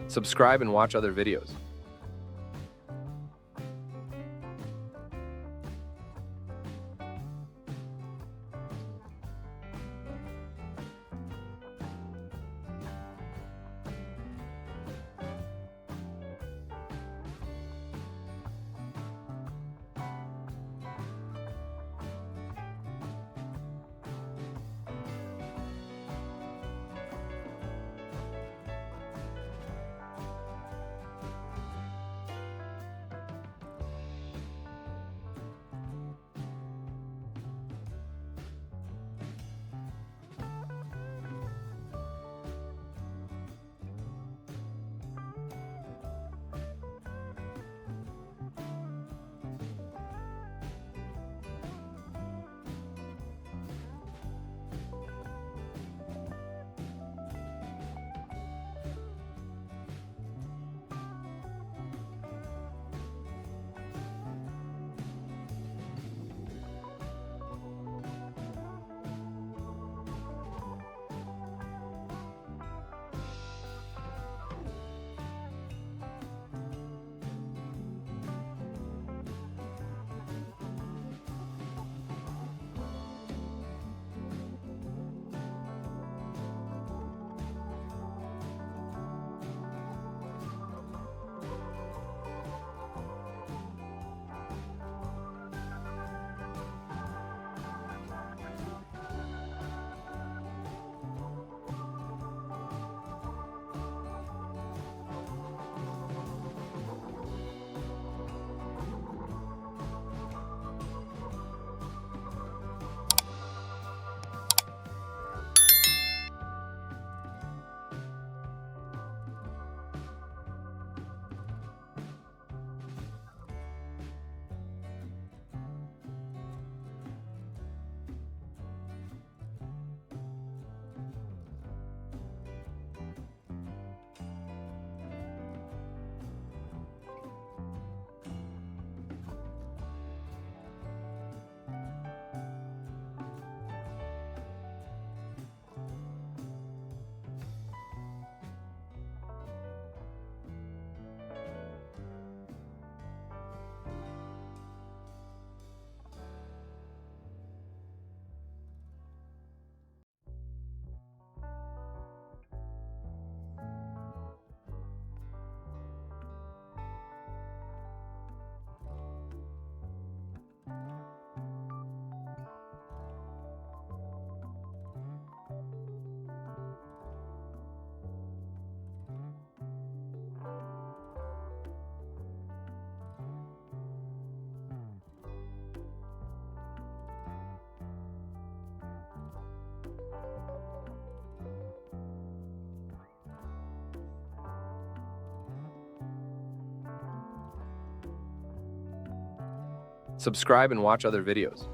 Subscribe and watch other videos. Subscribe and watch other videos.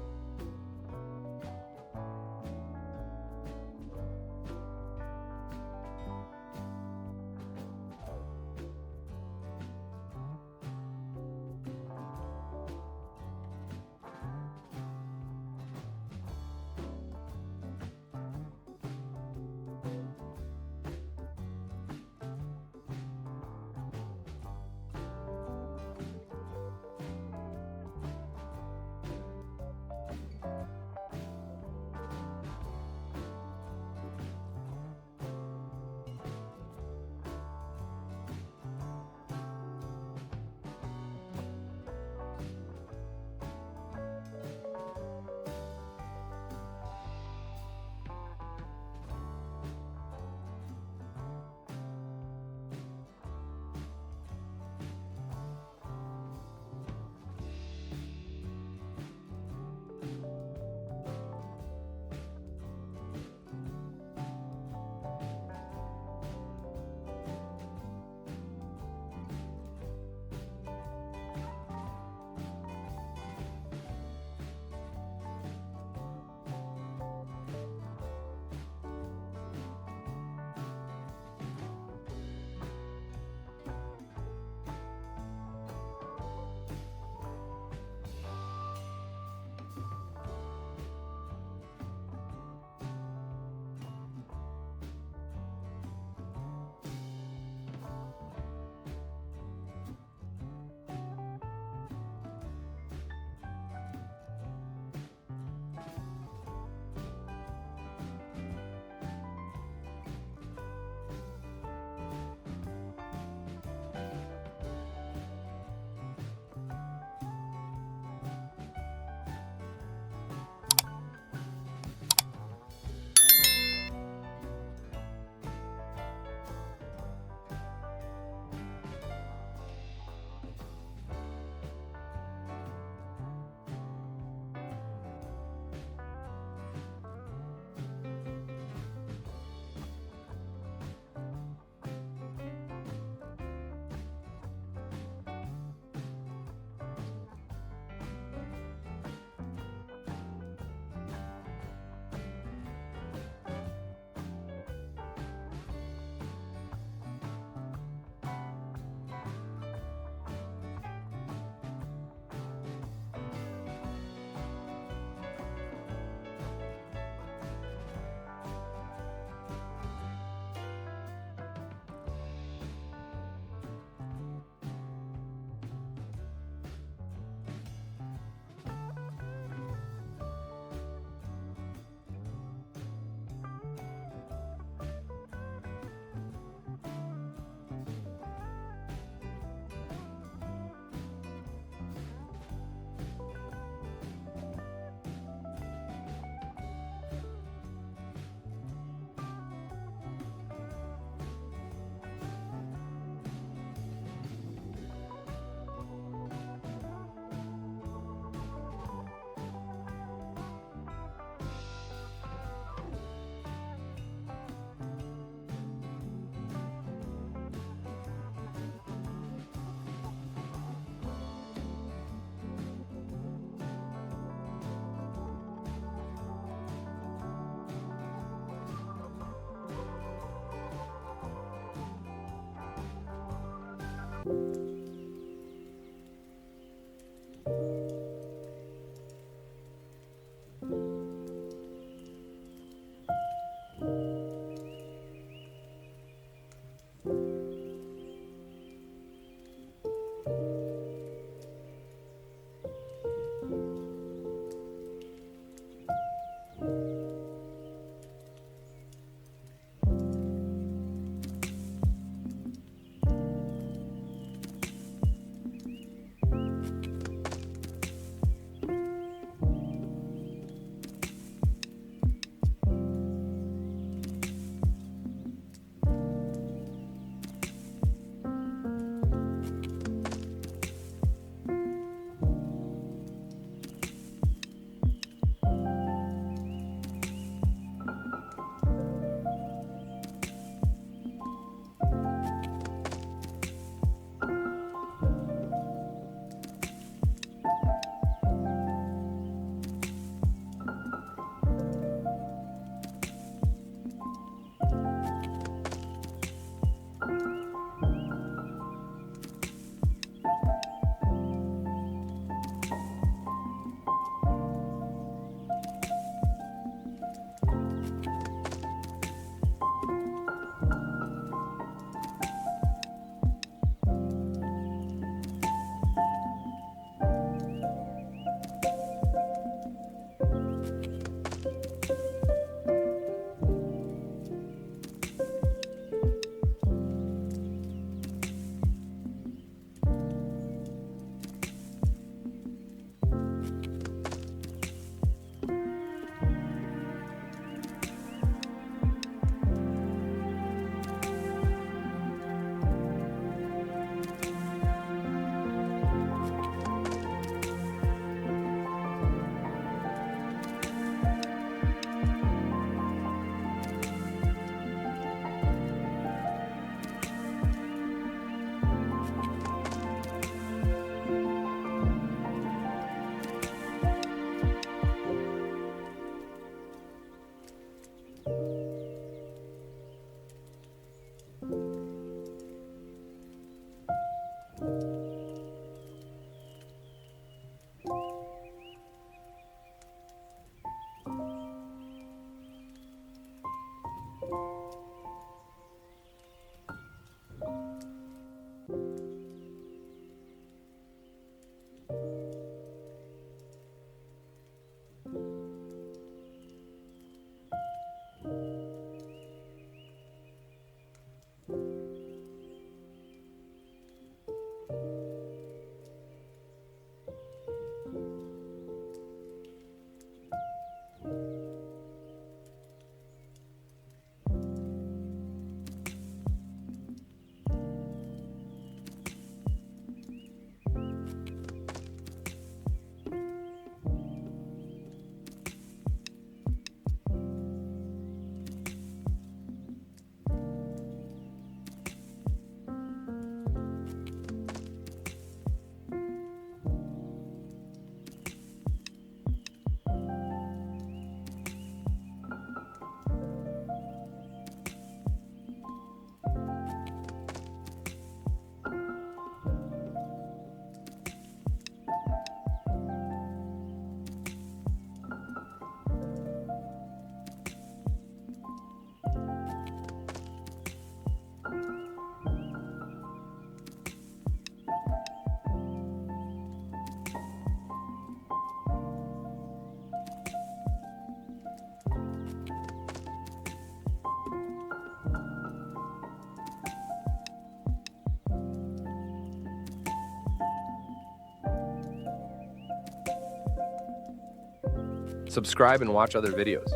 Subscribe and watch other videos.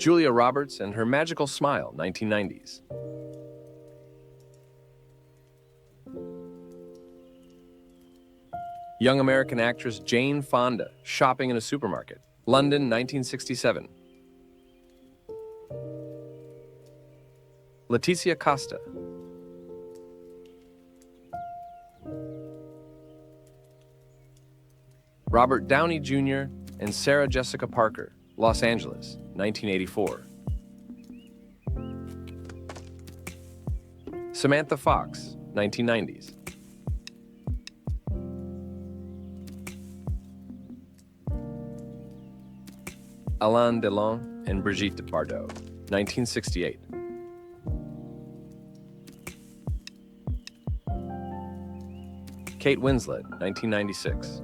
Julia Roberts and Her Magical Smile, 1990s. Young American actress Jane Fonda, Shopping in a Supermarket, London, 1967. Leticia Costa. Robert Downey Jr. and Sarah Jessica Parker, Los Angeles, 1984. Samantha Fox, 1990s. Alain Delon and Brigitte Bardot, 1968. Kate Winslet, 1996.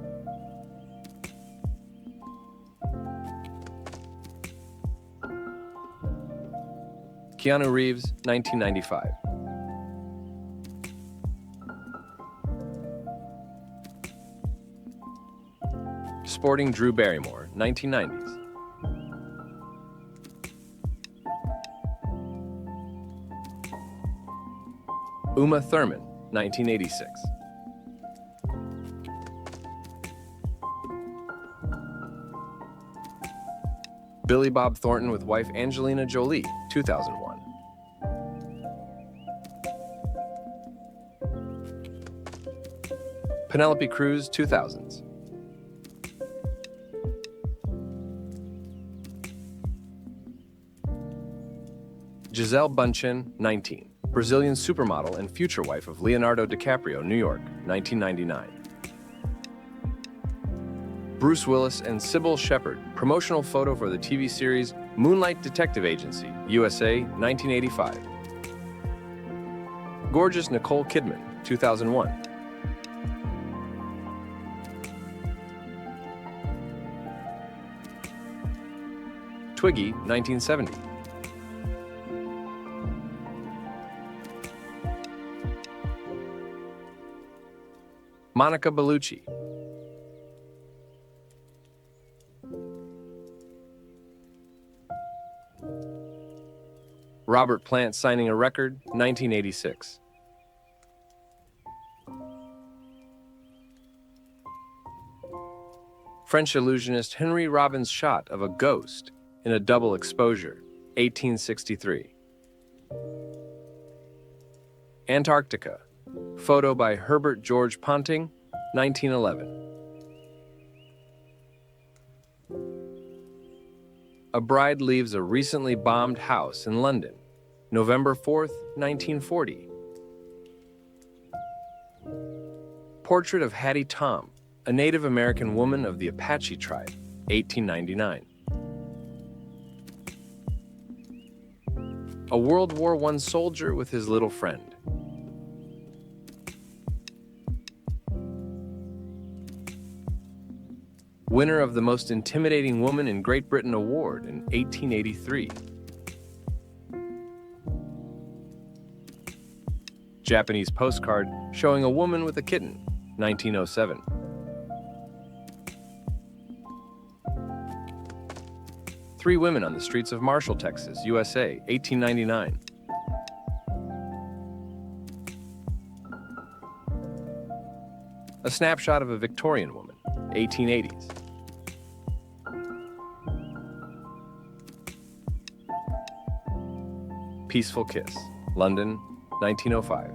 Keanu Reeves, 1995. Sporting Drew Barrymore, 1990s. Uma Thurman, 1986. Billy Bob Thornton with wife Angelina Jolie, 2001. Penelope Cruz, 2000s. Gisele Bündchen, 19. Brazilian supermodel and future wife of Leonardo DiCaprio, New York, 1999. Bruce Willis and Sybil Shepherd, promotional photo for the TV series Moonlight Detective Agency, USA, 1985. Gorgeous Nicole Kidman, 2001. Twiggy, 1970. Monica Bellucci. Robert Plant signing a record, 1986. French illusionist Henry Robbins' shot of a ghost in a double exposure, 1863. Antarctica. Photo by Herbert George Ponting, 1911. A bride leaves a recently bombed house in London, November 4th, 1940. Portrait of Hattie Tom, a Native American woman of the Apache tribe, 1899. A World War I soldier with his little friend. Winner of the Most Intimidating Woman in Great Britain Award in 1883. Japanese postcard showing a woman with a kitten, 1907. Three women on the streets of Marshall, Texas, USA, 1899. A snapshot of a Victorian woman, 1880s. Peaceful Kiss, London, 1905.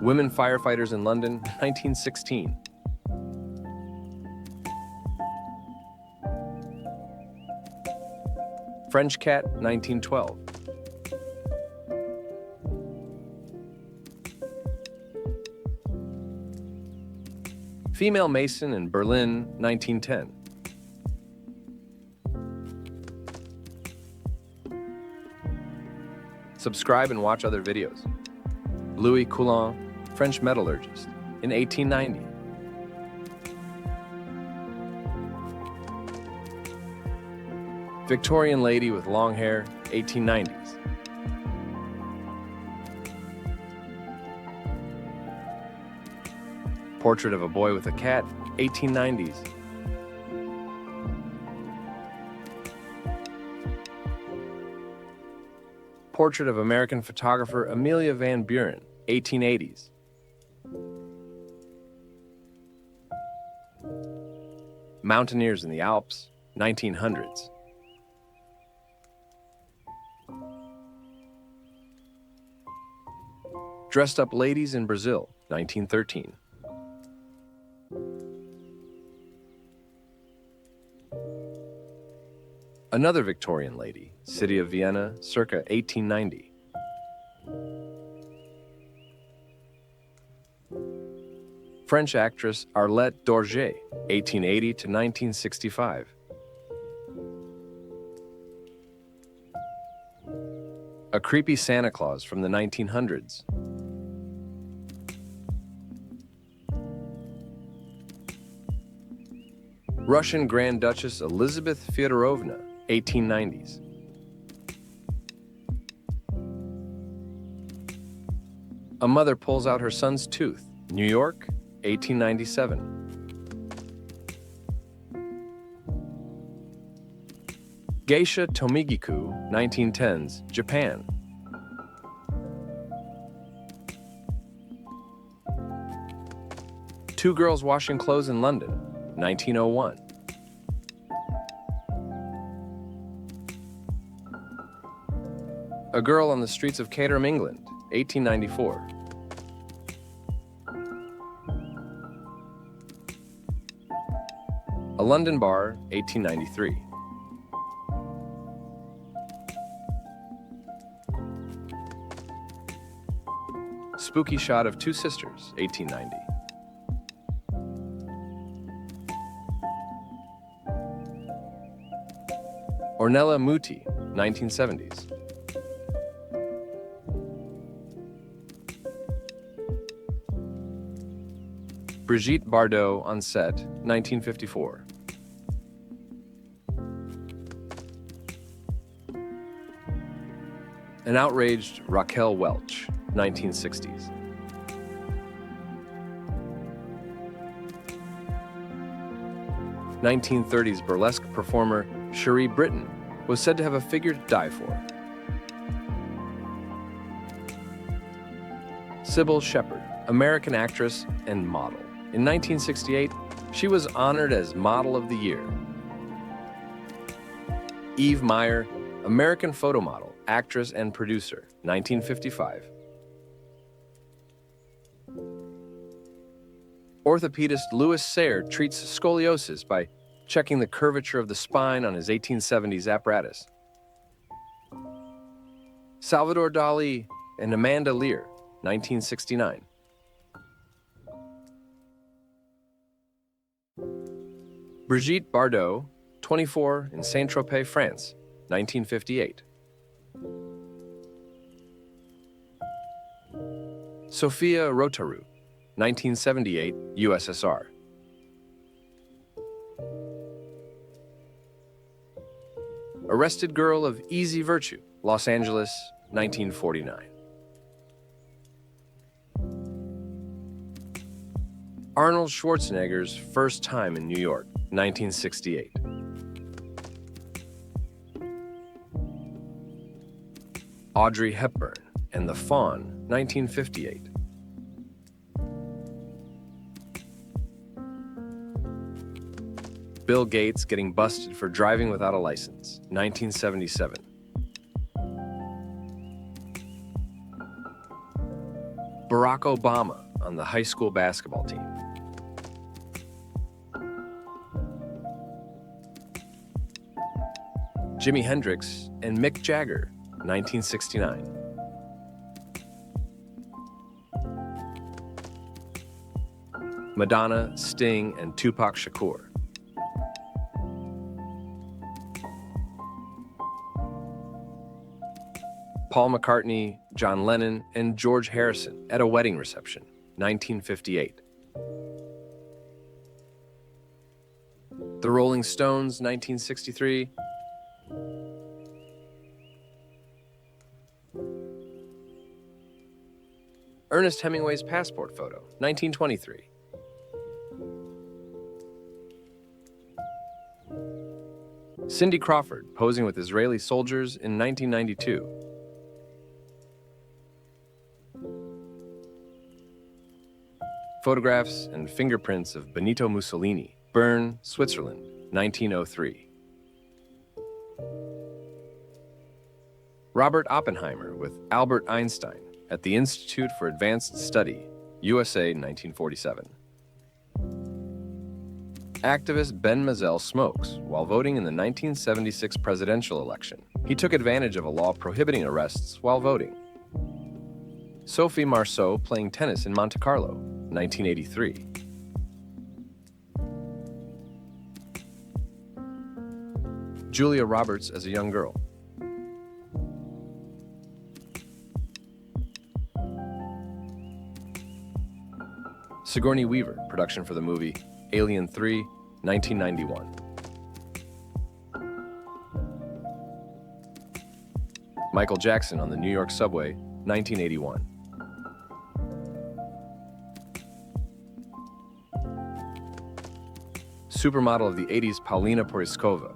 Women firefighters in London, 1916. French Cat, 1912. Female Mason in Berlin, 1910. Subscribe and watch other videos. Louis Coulon, French metallurgist, in 1890. Victorian lady with long hair, 1890s. Portrait of a Boy with a Cat, 1890s. Portrait of American photographer Amelia Van Buren, 1880s. Mountaineers in the Alps, 1900s. Dressed Up Ladies in Brazil, 1913. Another Victorian Lady, City of Vienna, circa 1890. French actress Arlette Dorget, 1880 to 1965. A creepy Santa Claus from the 1900s. Russian Grand Duchess Elizabeth Fyodorovna, 1890s. A mother pulls out her son's tooth, New York, 1897. Geisha Tomigiku, 1910s, Japan. Two girls washing clothes in London, 1901. A girl on the streets of Caterham, England, 1894. A London bar, 1893. Spooky shot of two sisters, 1890. Ornella Muti, 1970s. Brigitte Bardot on set, 1954. An outraged Raquel Welch, 1960s. '30s burlesque performer Cherie Britton was said to have a figure to die for. Sybil Shepherd, American actress and model. In 1968, she was honored as Model of the Year. Eve Meyer, American photo model, actress and producer, 1955. Orthopedist Louis Sayre treats scoliosis by checking the curvature of the spine on his 1870s apparatus. Salvador Dali and Amanda Lear, 1969. Brigitte Bardot, 24, in Saint-Tropez, France, 1958. Sophia Rotaru, 1978, USSR. Arrested Girl of Easy Virtue, Los Angeles, 1949. Arnold Schwarzenegger's first time in New York, 1968. Audrey Hepburn and the Fawn, 1958. Bill Gates getting busted for driving without a license, 1977. Barack Obama on the high school basketball team. Jimi Hendrix and Mick Jagger, 1969. Madonna, Sting, and Tupac Shakur. Paul McCartney, John Lennon, and George Harrison at a wedding reception, 1958. The Rolling Stones, 1963. Ernest Hemingway's passport photo, 1923. Cindy Crawford posing with Israeli soldiers in 1992. Photographs and fingerprints of Benito Mussolini, Bern, Switzerland, 1903. Robert Oppenheimer with Albert Einstein at the Institute for Advanced Study, USA, 1947. Activist Ben Mazel smokes while voting in the 1976 presidential election. He took advantage of a law prohibiting arrests while voting. Sophie Marceau playing tennis in Monte Carlo, 1983. Julia Roberts as a young girl. Sigourney Weaver, production for the movie Alien 3, 1991. Michael Jackson on the New York subway, 1981. Supermodel of the 80s Paulina Poriskova.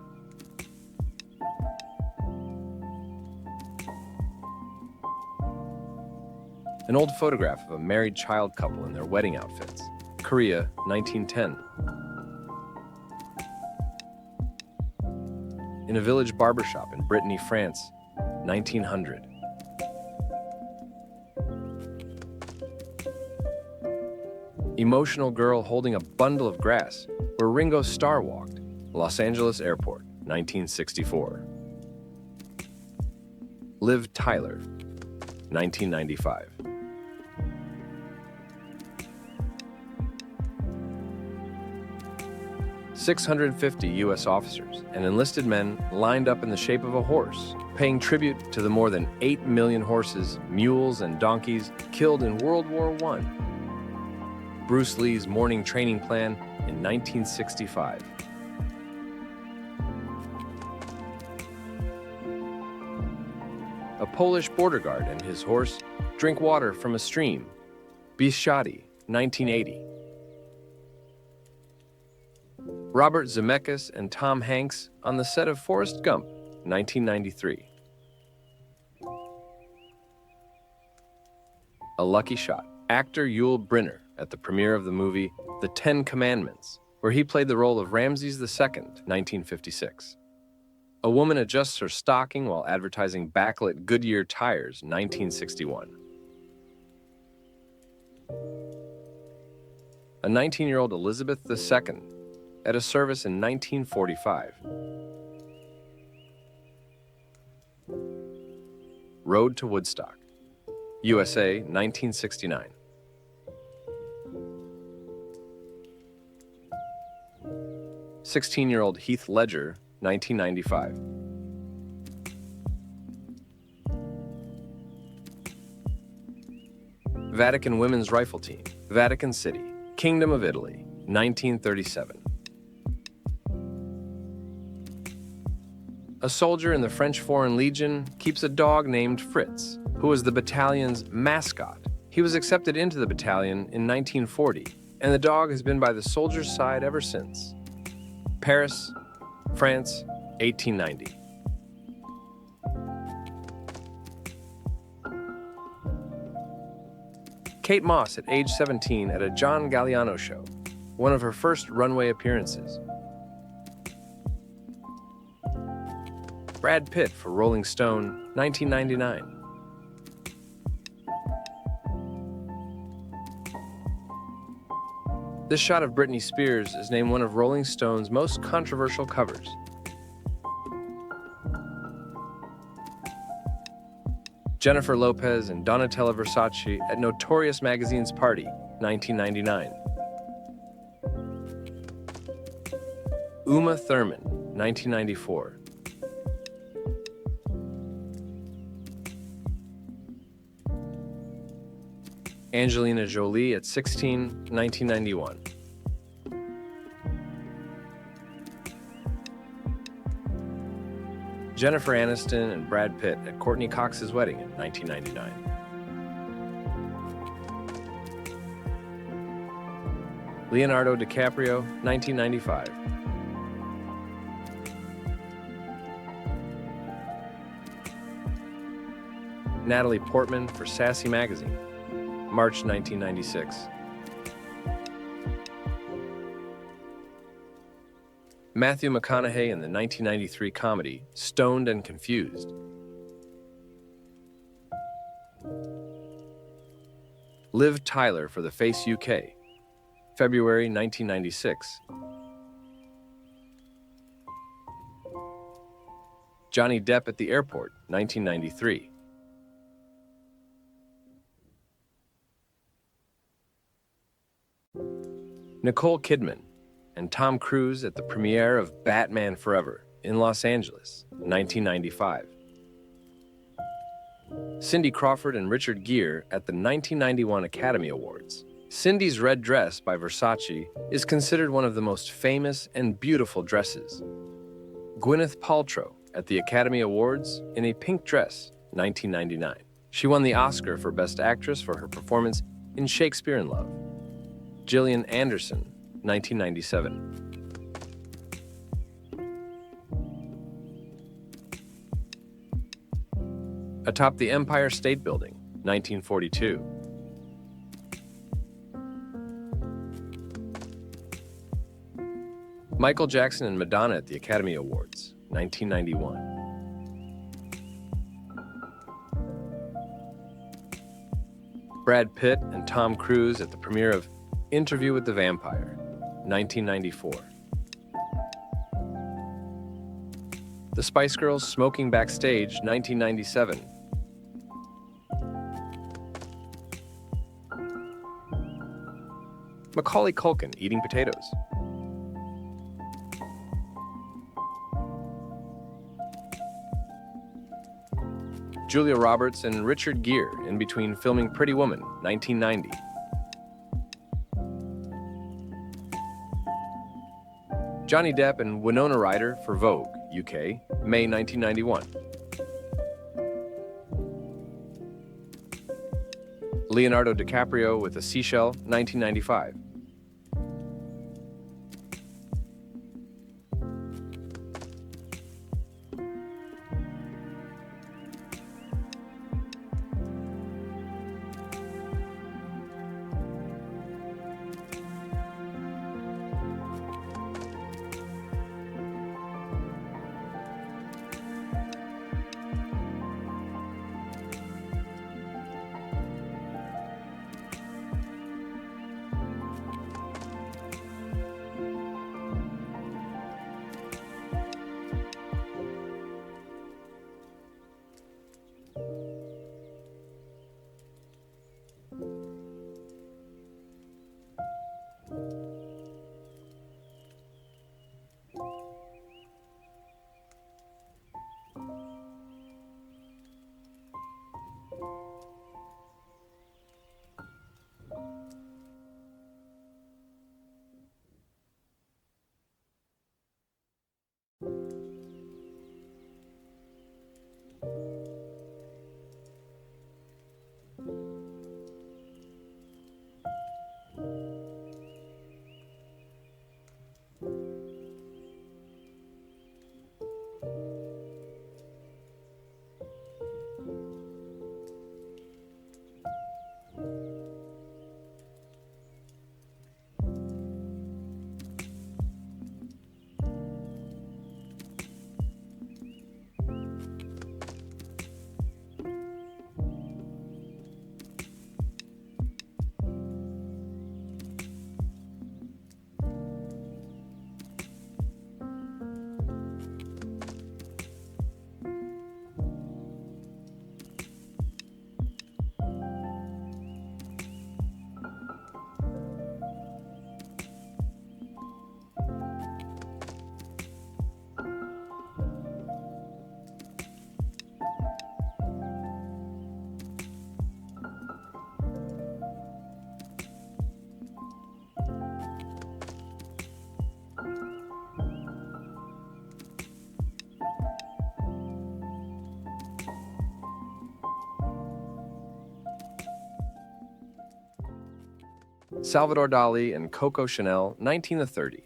An old photograph of a married child couple in their wedding outfits. Korea, 1910. In a village barbershop in Brittany, France, 1900. Emotional girl holding a bundle of grass where Ringo Starr walked, Los Angeles Airport, 1964. Liv Tyler, 1995. $650 U.S. officers and enlisted men lined up in the shape of a horse, paying tribute to the more than 8 million horses, mules, and donkeys killed in World War I. Bruce Lee's morning training plan in 1965. A Polish border guard and his horse drink water from a stream. Bieszczady, 1980. Robert Zemeckis and Tom Hanks on the set of Forrest Gump, 1993. A lucky shot. Actor Yul Brynner at the premiere of the movie The Ten Commandments, where he played the role of Ramses II, 1956. A woman adjusts her stocking while advertising backlit Goodyear tires, 1961. A 19-year-old Elizabeth II at a service in 1945. Road to Woodstock, USA, 1969. "16-year-old Heath Ledger, 1995. Vatican Women's Rifle Team, Vatican City, Kingdom of Italy, 1937. A soldier in the French Foreign Legion keeps a dog named Fritz, who was the battalion's mascot. He was accepted into the battalion in 1940, and the dog has been by the soldier's side ever since. Paris, France, 1890. Kate Moss at age 17 at a John Galliano show, one of her first runway appearances. Brad Pitt for Rolling Stone, 1999. This shot of Britney Spears is named one of Rolling Stone's most controversial covers. Jennifer Lopez and Donatella Versace at Notorious Magazine's party, 1999. Uma Thurman, 1994. Angelina Jolie at 16, 1991. Jennifer Aniston and Brad Pitt at Courtney Cox's wedding in 1999. Leonardo DiCaprio, 1995. Natalie Portman for Sassy Magazine, March 1996. Matthew McConaughey in the 1993 comedy Stoned and Confused. Liv Tyler for The Face UK, February 1996. Johnny Depp at the Airport, 1993. Nicole Kidman and Tom Cruise at the premiere of Batman Forever in Los Angeles, 1995. Cindy Crawford and Richard Gere at the 1991 Academy Awards. Cindy's red dress by Versace is considered one of the most famous and beautiful dresses. Gwyneth Paltrow at the Academy Awards in a pink dress, 1999. She won the Oscar for Best Actress for her performance in Shakespeare in Love. Gillian Anderson, 1997. Atop the Empire State Building, 1942. Michael Jackson and Madonna at the Academy Awards, 1991. Brad Pitt and Tom Cruise at the premiere of Interview with the Vampire, 1994. The Spice Girls smoking backstage, 1997. Macaulay Culkin eating potatoes. Julia Roberts and Richard Gere in between filming Pretty Woman, 1990. Johnny Depp and Winona Ryder for Vogue, UK, May 1991. Leonardo DiCaprio with a Seashell, 1995. Salvador Dali and Coco Chanel, 1930.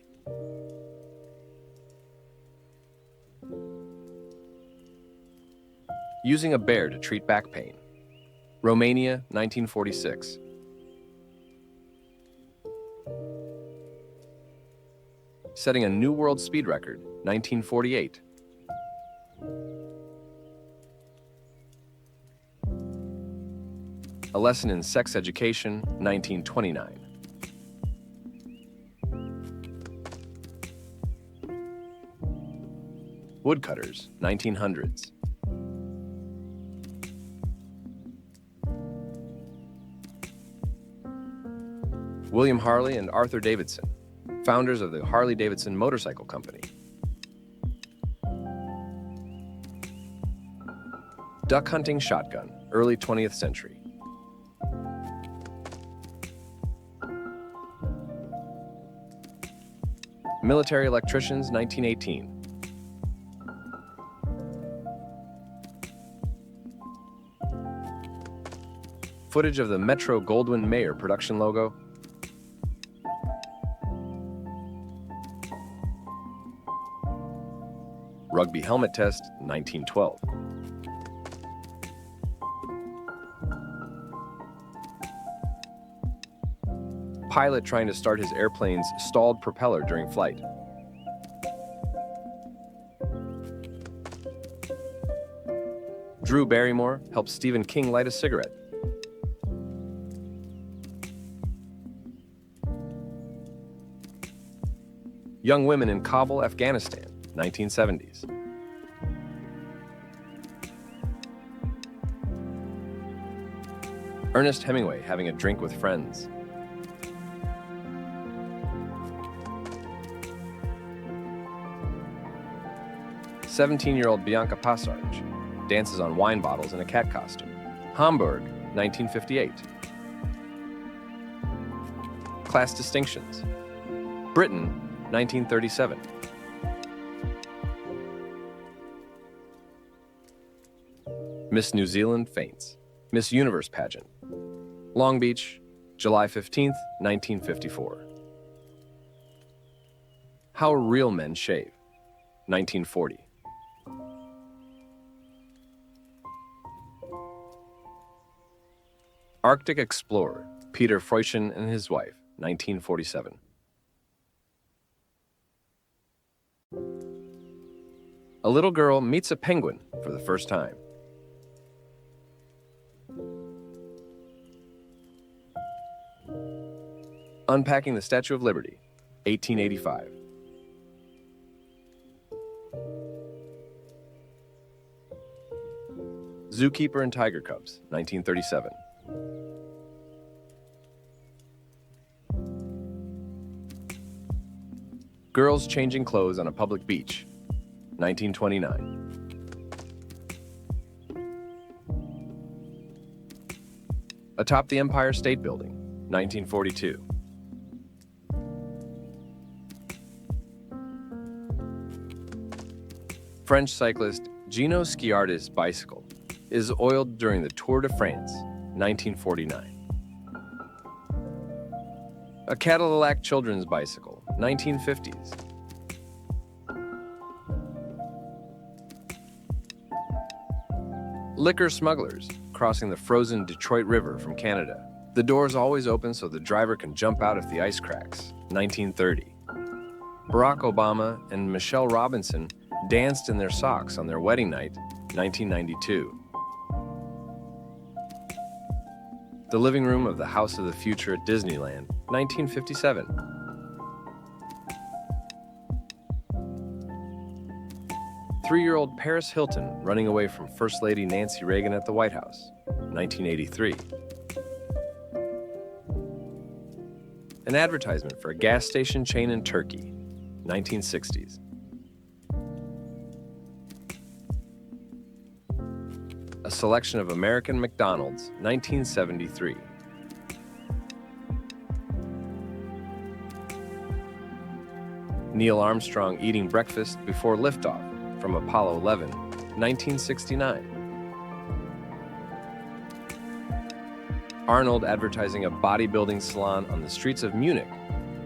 Using a bear to treat back pain, Romania, 1946. Setting a new world speed record, 1948. A lesson in sex education, 1929. Woodcutters, 1900s. William Harley and Arthur Davidson, founders of the Harley-Davidson Motorcycle Company. Duck hunting shotgun, early 20th century. Military electricians, 1918. Footage of the Metro-Goldwyn-Mayer production logo. Rugby helmet test, 1912. Pilot trying to start his airplane's stalled propeller during flight. Drew Barrymore helps Stephen King light a cigarette. Young women in Kabul, Afghanistan, 1970s. Ernest Hemingway having a drink with friends. "17-year-old Bianca Passarge dances on wine bottles in a cat costume." Hamburg, 1958. Class distinctions. Britain, 1937. Miss New Zealand faints. Miss Universe pageant. Long Beach, July 15th, 1954. How real men shave, 1940. Arctic explorer, Peter Freuchen and his wife, 1947. A little girl meets a penguin for the first time. Unpacking the Statue of Liberty, 1885. Zookeeper and Tiger Cubs, 1937. Girls changing clothes on a public beach, 1929. Atop the Empire State Building, 1942. French cyclist Gino Sciardi's bicycle is oiled during the Tour de France, 1949. A Cadillac children's bicycle, 1950s. Liquor smugglers crossing the frozen Detroit River from Canada. The door's always open so the driver can jump out if the ice cracks, 1930. Barack Obama and Michelle Robinson danced in their socks on their wedding night, 1992. The living room of the House of the Future at Disneyland, 1957. Three-year-old Paris Hilton running away from First Lady Nancy Reagan at the White House, 1983. An advertisement for a gas station chain in Turkey, 1960s. A selection of American McDonald's, 1973. Neil Armstrong eating breakfast before liftoff from Apollo 11, 1969. Arnold advertising a bodybuilding salon on the streets of Munich,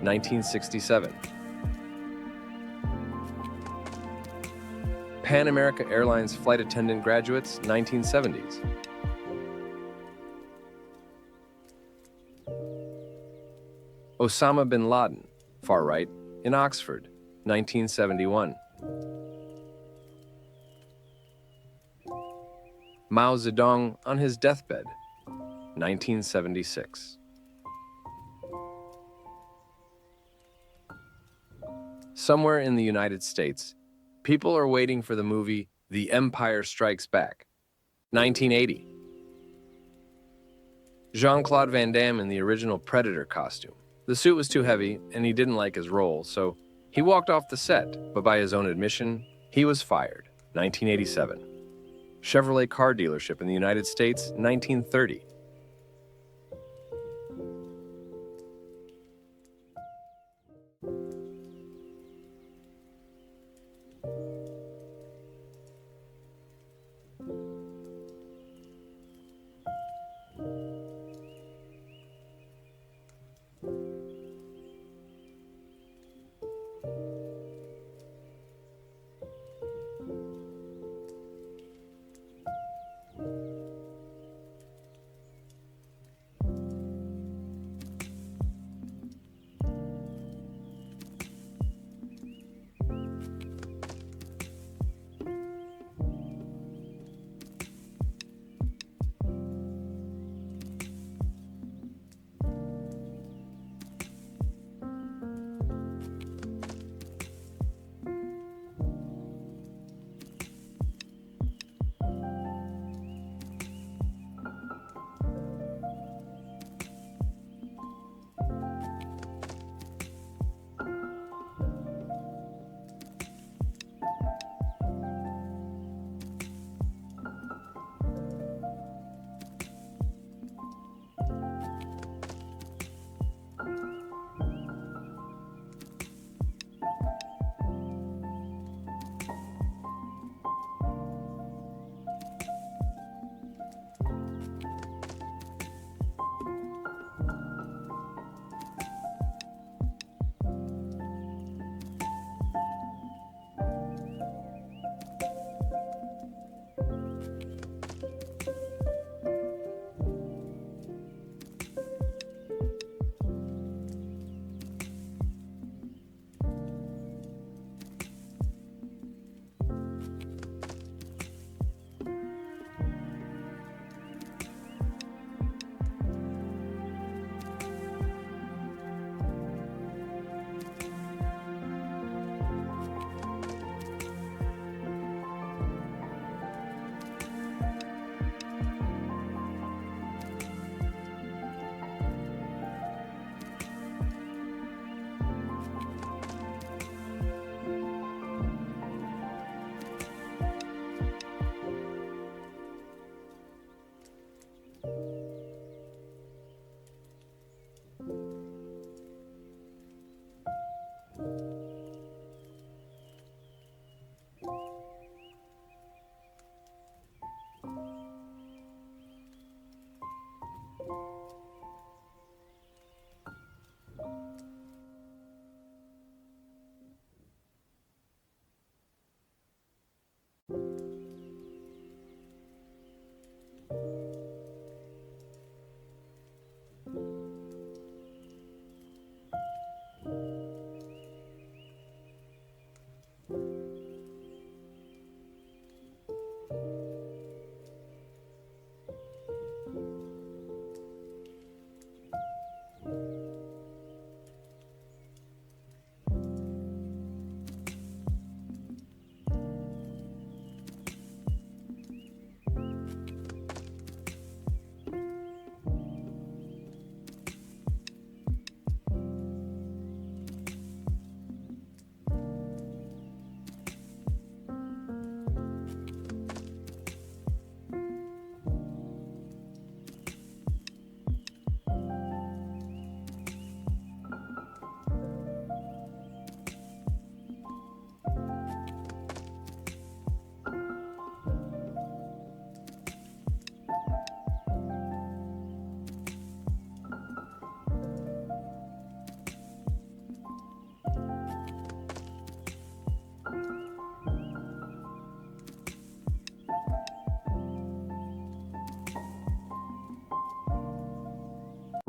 1967. Pan America Airlines flight attendant graduates, 1970s. Osama bin Laden, far right, in Oxford, 1971. Mao Zedong on his deathbed, 1976. Somewhere in the United States, people are waiting for the movie The Empire Strikes Back, 1980. Jean-Claude Van Damme in the original Predator costume. The suit was too heavy, and he didn't like his role, so he walked off the set, but by his own admission, he was fired, 1987. Chevrolet car dealership in the United States, 1930.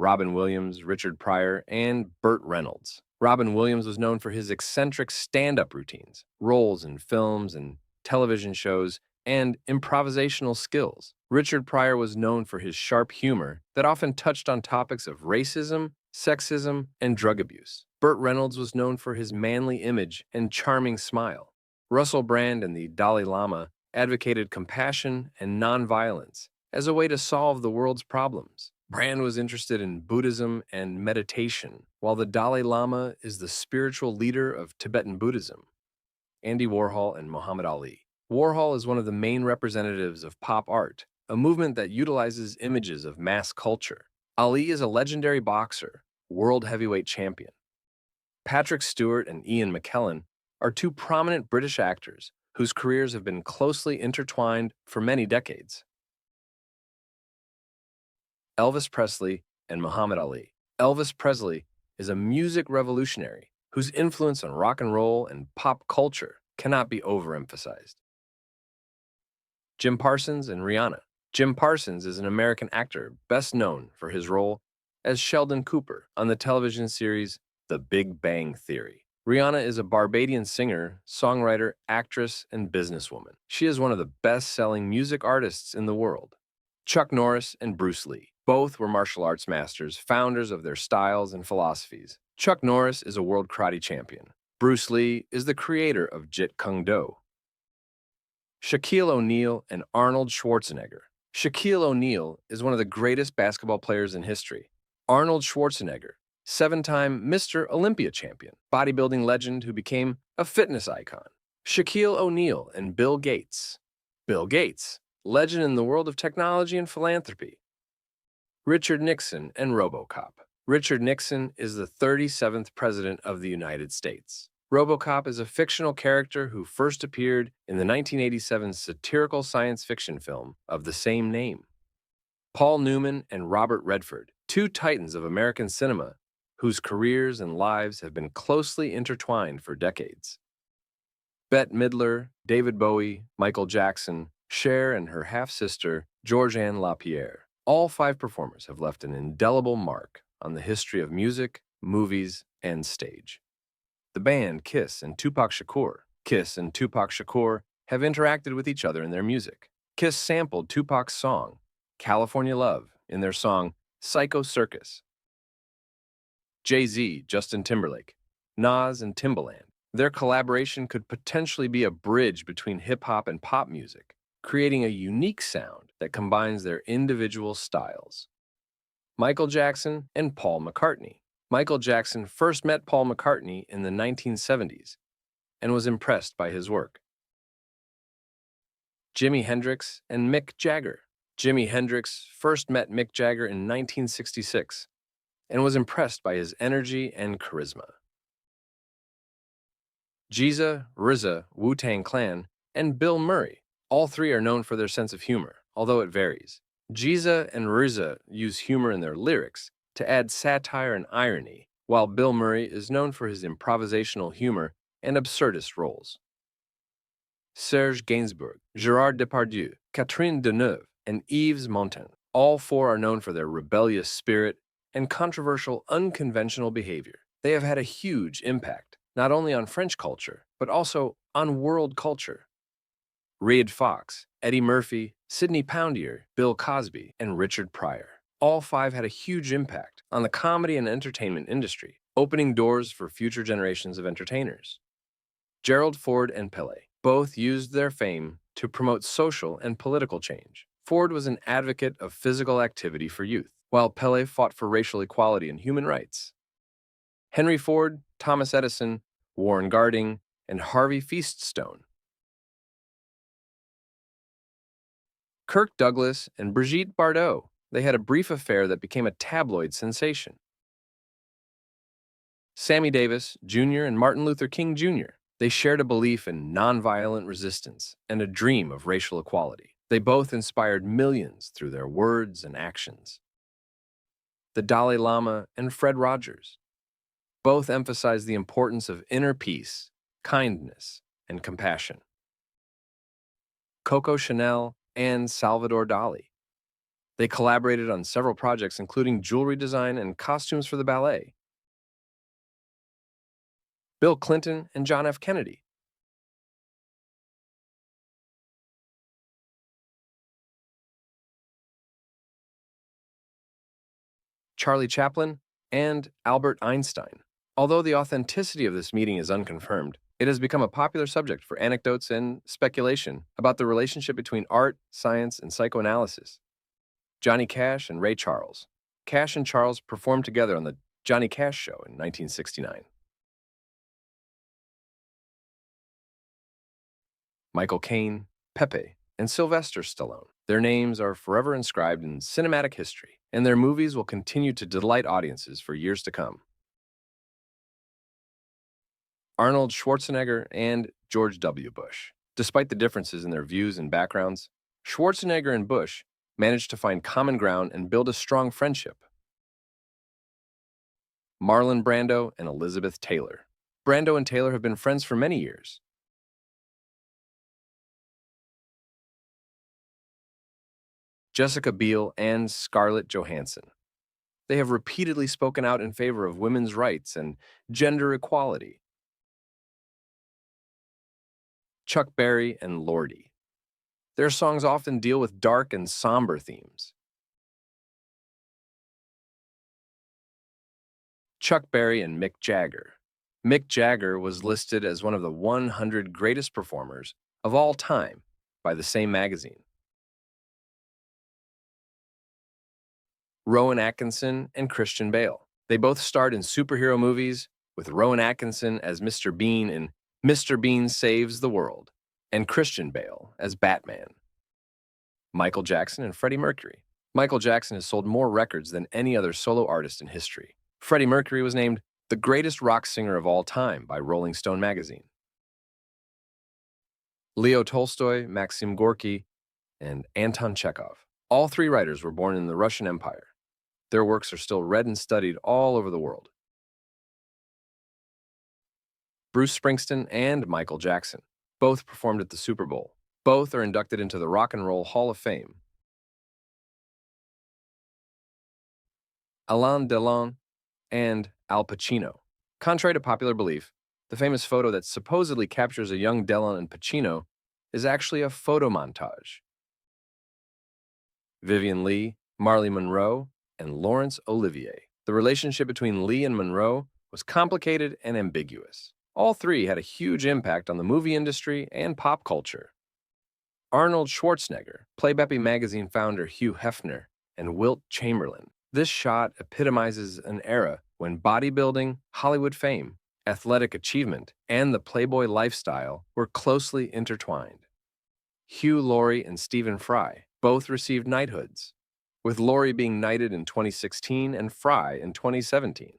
Robin Williams, Richard Pryor, and Burt Reynolds. Robin Williams was known for his eccentric stand-up routines, roles in films and television shows, and improvisational skills. Richard Pryor was known for his sharp humor that often touched on topics of racism, sexism, and drug abuse. Burt Reynolds was known for his manly image and charming smile. Russell Brand and the Dalai Lama advocated compassion and nonviolence as a way to solve the world's problems. Brand was interested in Buddhism and meditation, while the Dalai Lama is the spiritual leader of Tibetan Buddhism. Andy Warhol and Muhammad Ali. Warhol is one of the main representatives of pop art, a movement that utilizes images of mass culture. Ali is a legendary boxer, world heavyweight champion. Patrick Stewart and Ian McKellen are two prominent British actors whose careers have been closely intertwined for many decades. Elvis Presley and Muhammad Ali. Elvis Presley is a music revolutionary whose influence on rock and roll and pop culture cannot be overemphasized. Jim Parsons and Rihanna. Jim Parsons is an American actor best known for his role as Sheldon Cooper on the television series The Big Bang Theory. Rihanna is a Barbadian singer, songwriter, actress, and businesswoman. She is one of the best-selling music artists in the world. Chuck Norris and Bruce Lee. Both were martial arts masters, founders of their styles and philosophies. Chuck Norris is a world karate champion. Bruce Lee is the creator of Jeet Kune Do. Shaquille O'Neal and Arnold Schwarzenegger. Shaquille O'Neal is one of the greatest basketball players in history. Arnold Schwarzenegger, seven-time Mr. Olympia champion, bodybuilding legend who became a fitness icon. Shaquille O'Neal and Bill Gates. Bill Gates, legend in the world of technology and philanthropy. Richard Nixon and RoboCop. Richard Nixon is the 37th President of the United States. RoboCop is a fictional character who first appeared in the 1987 satirical science fiction film of the same name. Paul Newman and Robert Redford, two titans of American cinema whose careers and lives have been closely intertwined for decades. Bette Midler, David Bowie, Michael Jackson, Cher and her half-sister, Georgianne LaPierre. All five performers have left an indelible mark on the history of music, movies, and stage. The band Kiss and Tupac Shakur. Kiss and Tupac Shakur have interacted with each other in their music. Kiss sampled Tupac's song, California Love, in their song Psycho Circus. Jay-Z, Justin Timberlake, Nas, and Timbaland. Their collaboration could potentially be a bridge between hip-hop and pop music, creating a unique sound that combines their individual styles. Michael Jackson and Paul McCartney. Michael Jackson first met Paul McCartney in the 1970s and was impressed by his work. Jimi Hendrix and Mick Jagger. Jimi Hendrix first met Mick Jagger in 1966 and was impressed by his energy and charisma. Jeezy, RZA, Wu-Tang Clan, and Bill Murray. All three are known for their sense of humor, although it varies. Jeezy and RZA use humor in their lyrics to add satire and irony, while Bill Murray is known for his improvisational humor and absurdist roles. Serge Gainsbourg, Gérard Depardieu, Catherine Deneuve, and Yves Montand. All four are known for their rebellious spirit and controversial, unconventional behavior. They have had a huge impact, not only on French culture, but also on world culture. Redd Foxx, Eddie Murphy, Sidney Poitier, Bill Cosby, and Richard Pryor. All five had a huge impact on the comedy and entertainment industry, opening doors for future generations of entertainers. Gerald Ford and Pele both used their fame to promote social and political change. Ford was an advocate of physical activity for youth, while Pele fought for racial equality and human rights. Henry Ford, Thomas Edison, Warren Garding, and Harvey Feaststone. Kirk Douglas and Brigitte Bardot. They had a brief affair that became a tabloid sensation. Sammy Davis, Jr. and Martin Luther King, Jr. They shared a belief in nonviolent resistance and a dream of racial equality. They both inspired millions through their words and actions. The Dalai Lama and Fred Rogers. Both emphasized the importance of inner peace, kindness, and compassion. Coco Chanel and Salvador Dali. They collaborated on several projects, including jewelry design and costumes for the ballet. Bill Clinton and John F. Kennedy. Charlie Chaplin and Albert Einstein. Although the authenticity of this meeting is unconfirmed, it has become a popular subject for anecdotes and speculation about the relationship between art, science, and psychoanalysis. Johnny Cash and Ray Charles. Cash and Charles performed together on the Johnny Cash Show in 1969. Michael Caine, Pepe, and Sylvester Stallone. Their names are forever inscribed in cinematic history, and their movies will continue to delight audiences for years to come. Arnold Schwarzenegger and George W. Bush. Despite the differences in their views and backgrounds, Schwarzenegger and Bush managed to find common ground and build a strong friendship. Marlon Brando and Elizabeth Taylor. Brando and Taylor have been friends for many years. Jessica Biel and Scarlett Johansson. They have repeatedly spoken out in favor of women's rights and gender equality. Chuck Berry and Lordi. Their songs often deal with dark and somber themes. Chuck Berry and Mick Jagger. Mick Jagger was listed as one of the 100 greatest performers of all time by the same magazine. Rowan Atkinson and Christian Bale. They both starred in superhero movies, with Rowan Atkinson as Mr. Bean in Mr. Bean Saves the World, and Christian Bale as Batman. Michael Jackson and Freddie Mercury. Michael Jackson has sold more records than any other solo artist in history. Freddie Mercury was named the greatest rock singer of all time by Rolling Stone magazine. Leo Tolstoy, Maxim Gorky, and Anton Chekhov. All three writers were born in the Russian Empire. Their works are still read and studied all over the world. Bruce Springsteen and Michael Jackson. Both performed at the Super Bowl. Both are inducted into the Rock and Roll Hall of Fame. Alain Delon and Al Pacino. Contrary to popular belief, the famous photo that supposedly captures a young Delon and Pacino is actually a photo montage. Vivien Leigh, Marilyn Monroe, and Laurence Olivier. The relationship between Leigh and Monroe was complicated and ambiguous. All three had a huge impact on the movie industry and pop culture. Arnold Schwarzenegger, Playboy magazine founder Hugh Hefner, and Wilt Chamberlain. This shot epitomizes an era when bodybuilding, Hollywood fame, athletic achievement, and the Playboy lifestyle were closely intertwined. Hugh Laurie and Stephen Fry both received knighthoods, with Laurie being knighted in 2016 and Fry in 2017.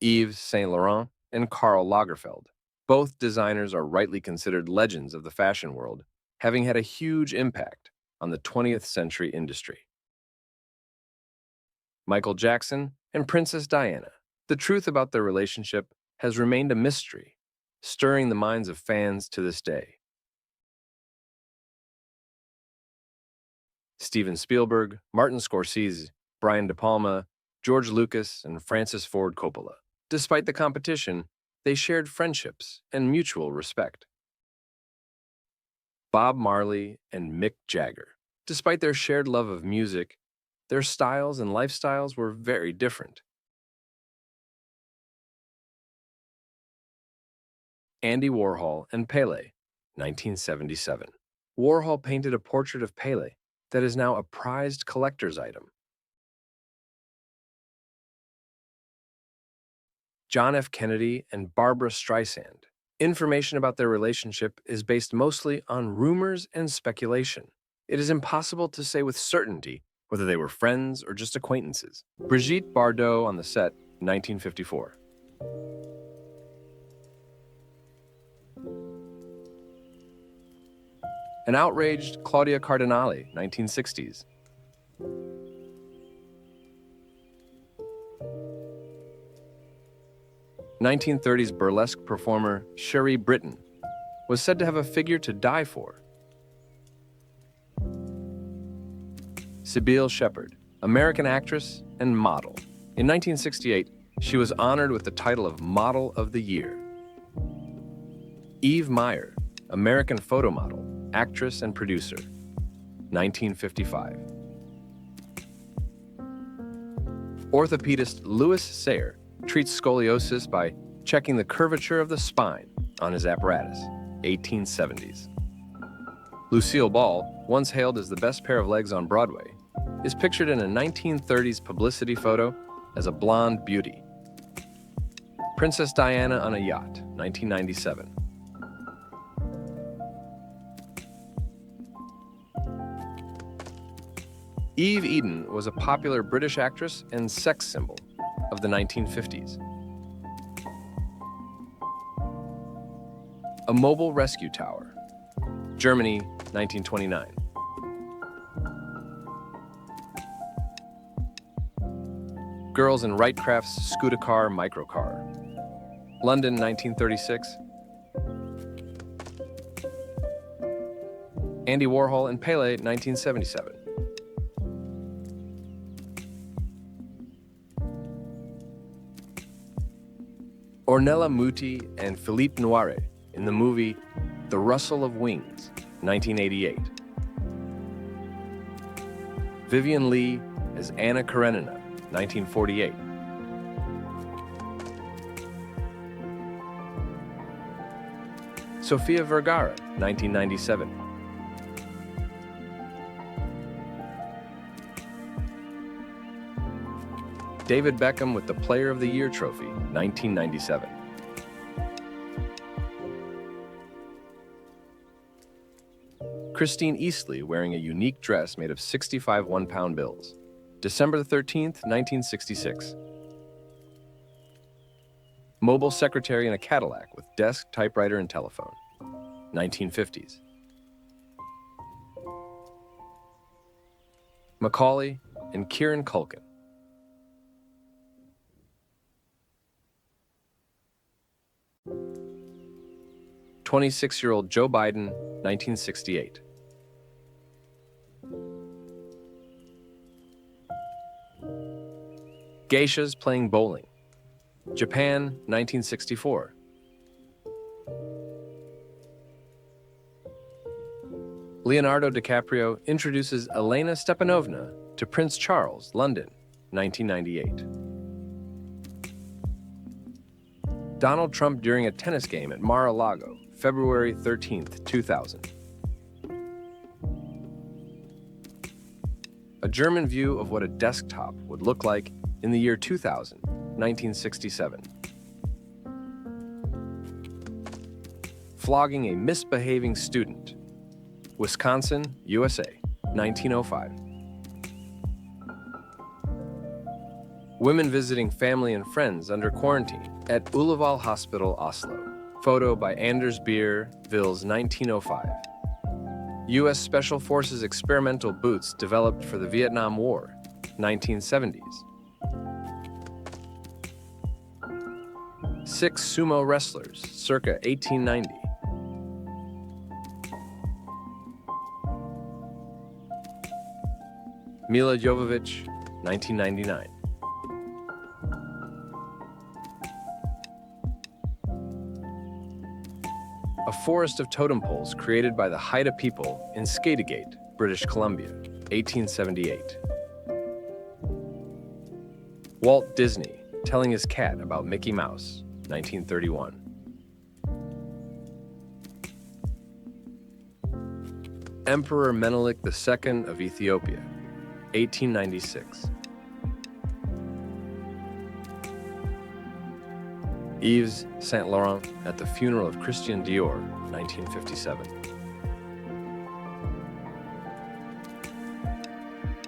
Yves Saint Laurent and Karl Lagerfeld. Both designers are rightly considered legends of the fashion world, having had a huge impact on the 20th century industry. Michael Jackson and Princess Diana. The truth about their relationship has remained a mystery, stirring the minds of fans to this day. Steven Spielberg, Martin Scorsese, Brian De Palma, George Lucas, and Francis Ford Coppola. Despite the competition, they shared friendships and mutual respect. Bob Marley and Mick Jagger. Despite their shared love of music, their styles and lifestyles were very different. Andy Warhol and Pele, 1977. Warhol painted a portrait of Pele that is now a prized collector's item. John F. Kennedy and Barbra Streisand. Information about their relationship is based mostly on rumors and speculation. It is impossible to say with certainty whether they were friends or just acquaintances. Brigitte Bardot on the set, 1954. An outraged Claudia Cardinale, 1960s. '30s burlesque performer Cherie Britton was said to have a figure to die for. Sybil Shepherd, American actress and model. In 1968, she was honored with the title of Model of the Year. Eve Meyer, American photo model, actress and producer. 1955. Orthopedist Louis Sayre treats scoliosis by checking the curvature of the spine on his apparatus. 1870s. Lucille Ball, once hailed as the best pair of legs on Broadway, is pictured in a 1930s publicity photo as a blonde beauty. Princess Diana on a yacht, 1997. Eve Eden was a popular British actress and sex symbol of the 1950s. A mobile rescue tower. Germany, 1929. Girls in Wright-Craft's Scooter-car microcar. London, 1936. Andy Warhol and Pele, 1977. Ornella Muti and Philippe Noiret in the movie The Rustle of Wings, 1988. Vivian Leigh as Anna Karenina, 1948. Sofia Vergara, 1997. David Beckham with the Player of the Year trophy, 1997. Christine Eastley wearing a unique dress made of 65 one-pound bills. December 13th, 1966. Mobile secretary in a Cadillac with desk, typewriter, and telephone. 1950s. Macaulay and Kieran Culkin. "26-year-old Joe Biden, 1968. Geishas playing bowling. Japan, 1964. Leonardo DiCaprio introduces Elena Stepanovna to Prince Charles, London, 1998. Donald Trump during a tennis game at Mar-a-Lago, February 13th, 2000. A German view of what a desktop would look like in the year 2000, 1967. Flogging a misbehaving student. Wisconsin, USA, 1905. Women visiting family and friends under quarantine at Ullevål Hospital, Oslo. Photo by Anders Beer, Vils, 1905. U.S. Special Forces experimental boots developed for the Vietnam War, 1970s. 6 sumo wrestlers, circa 1890. Mila Jovovich, 1999. A forest of totem poles created by the Haida people in Skategate, British Columbia, 1878. Walt Disney telling his cat about Mickey Mouse, 1931. Emperor Menelik II of Ethiopia, 1896. Yves Saint Laurent at the funeral of Christian Dior, 1957.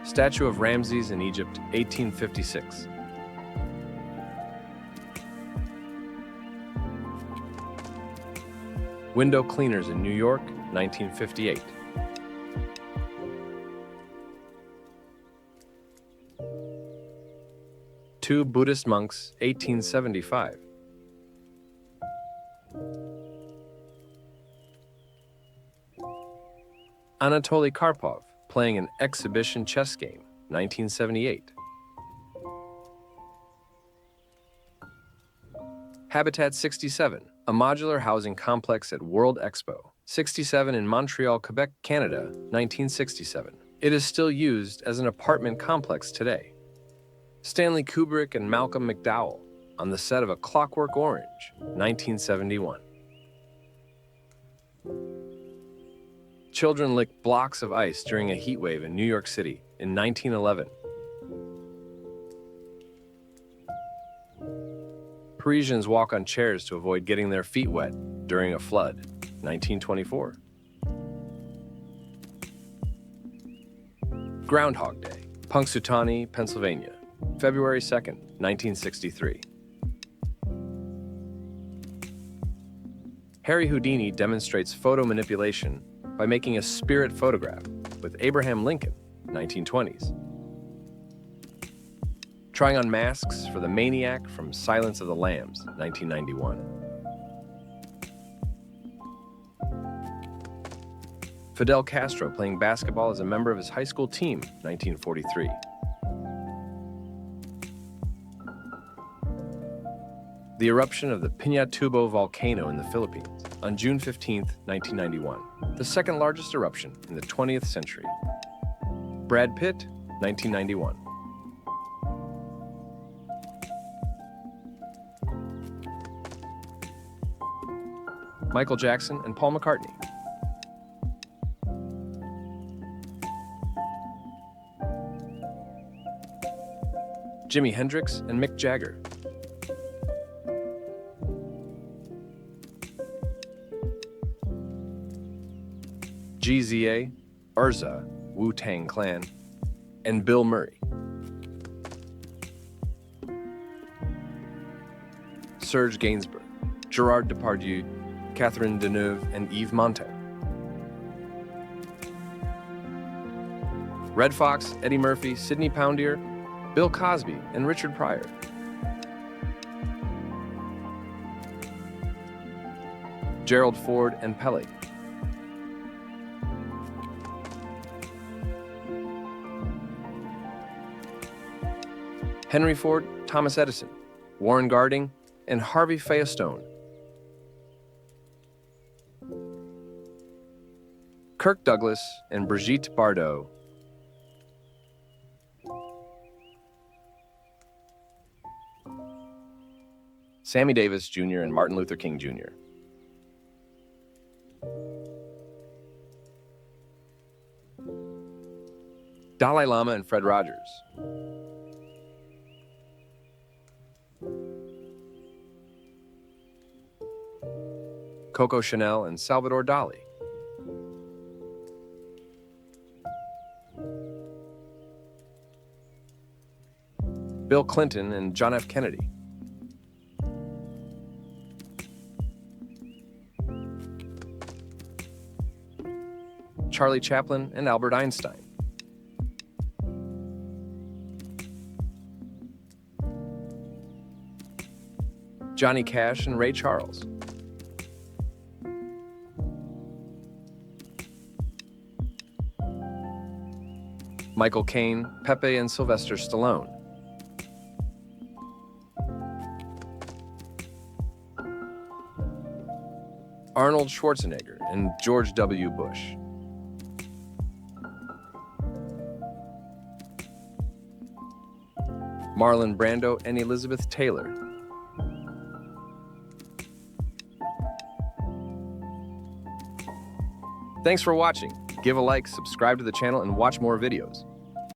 Statue of Ramses in Egypt, 1856. Window cleaners in New York, 1958. Two Buddhist monks, 1875. Anatoly Karpov, playing an exhibition chess game, 1978. Habitat 67, a modular housing complex at World Expo 67 in Montreal, Quebec, Canada, 1967. It is still used as an apartment complex today. Stanley Kubrick and Malcolm McDowell on the set of A Clockwork Orange, 1971. Children lick blocks of ice during a heat wave in New York City in 1911. Parisians walk on chairs to avoid getting their feet wet during a flood, 1924. Groundhog Day, Punxsutawney, Pennsylvania, February 2nd, 1963. Harry Houdini demonstrates photo manipulation by making a spirit photograph with Abraham Lincoln, 1920s. Trying on masks for the maniac from Silence of the Lambs, 1991. Fidel Castro playing basketball as a member of his high school team, 1943. The eruption of the Pinatubo volcano in the Philippines on June 15, 1991, the second largest eruption in the 20th century. Brad Pitt, 1991. Michael Jackson and Paul McCartney. Jimi Hendrix and Mick Jagger. GZA, Urza, Wu-Tang Clan, and Bill Murray. Serge Gainsbourg, Gerard Depardieu, Catherine Deneuve, and Yves Montand. Red Fox, Eddie Murphy, Sidney Poitier, Bill Cosby, and Richard Pryor. Gerald Ford and Pele. Henry Ford, Thomas Edison, Warren Garding, and Harvey Firestone. Kirk Douglas and Brigitte Bardot. Sammy Davis Jr. and Martin Luther King Jr. Dalai Lama and Fred Rogers. Coco Chanel and Salvador Dali. Bill Clinton and John F. Kennedy. Charlie Chaplin and Albert Einstein. Johnny Cash and Ray Charles. Michael Caine, Pepe and Sylvester Stallone. Arnold Schwarzenegger and George W. Bush. Marlon Brando and Elizabeth Taylor. Thanks for watching. Give a like, subscribe to the channel, and watch more videos.